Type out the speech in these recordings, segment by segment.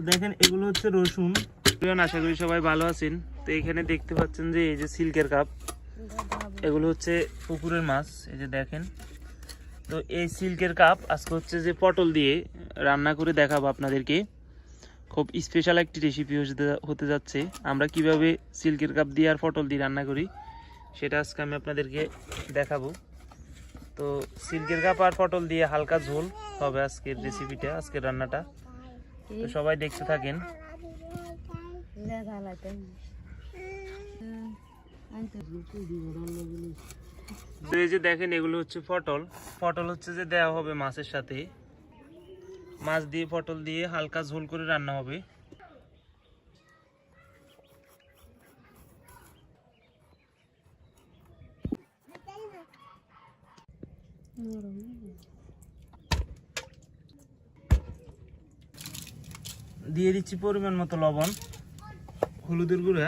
দেখেন এগুলো হচ্ছে রসুন। আশা করি সবাই ভালো আছেন। তো এখানে দেখতে পাচ্ছেন যে এই যে সিল্কের কাপ, এগুলো হচ্ছে পুকুরের মাছ। এই যে দেখেন, তো এই সিল্কের কাপ আজকে হচ্ছে যে পটল দিয়ে রান্না করে দেখাবো আপনাদেরকে। খুব স্পেশাল একটি রেসিপি হতে যাচ্ছে। আমরা কিভাবে সিল্কের কাপ দিয়ে আর পটল দিয়ে রান্না করি সেটা আজকে আমি আপনাদেরকে দেখাবো। তো সিল্কের কাপ আর পটল দিয়ে হালকা ঝোল হবে আজকের রেসিপিটা, আজকের রান্নাটা। তো সবাই দেখতে থাকেন। তো এই যে দেখেন, এগুলো হচ্ছে পটল। পটল হচ্ছে যে দেওয়া হবে মাছের সাথে, মাছ দিয়ে পটল দিয়ে হালকা ঝোল করে রান্না হবে। দিয়ে দিচ্ছি পরিমাণ মতো লবণ, হলুদের গুঁড়া,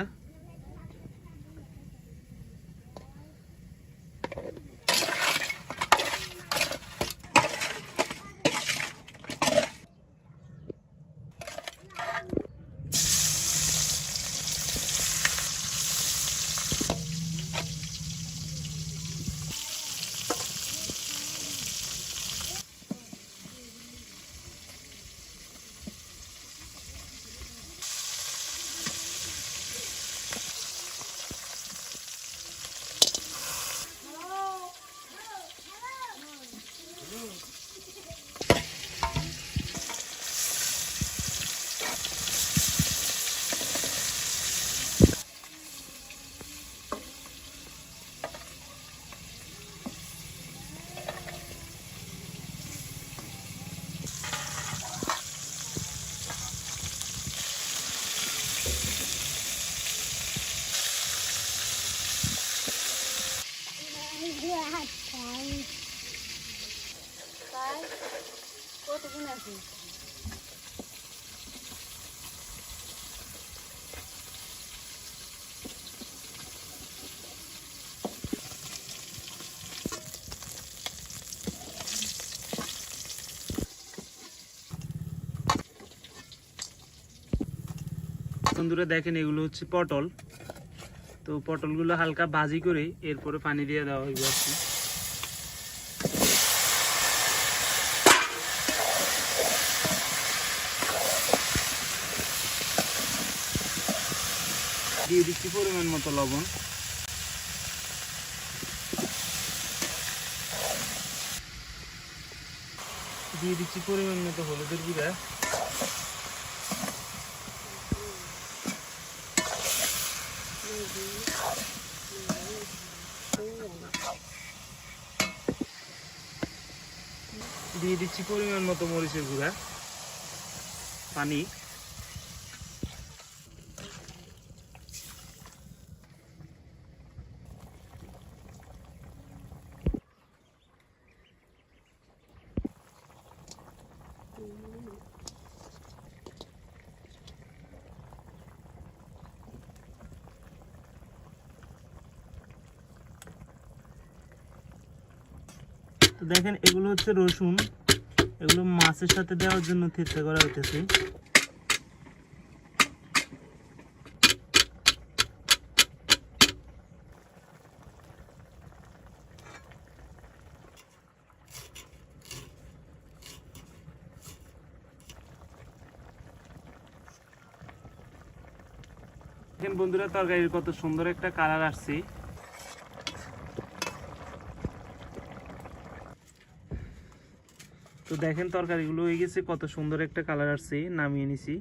বন্ধুরা দেখেন এগুলো হচ্ছে পটল। তো পটলগুলো হালকা ভাজি করে এরপরে পানি দিয়ে দেওয়া হইবে আর কি। দিয়ে দিচ্ছি পরিমাণ মতো লবণ, দিয়ে দিচ্ছি পরিমাণ মতো হলুদের গুঁড়া, দিয়ে দিচ্ছি পরিমাণ মতো মরিচের গুঁড়া, পানি। তো দেখেন এগুলো হচ্ছে রসুন, এগুলো মাছের সাথে দেওয়ার জন্য থেতলে করা হইতেছে। দেখেন বন্ধুরা, তরকারির কত সুন্দর একটা কালার আসছে। তো দেখেন তরকারিগুলো হয়ে গেছে, কত সুন্দর একটা কালার আসছে। নামিয়ে নিছি।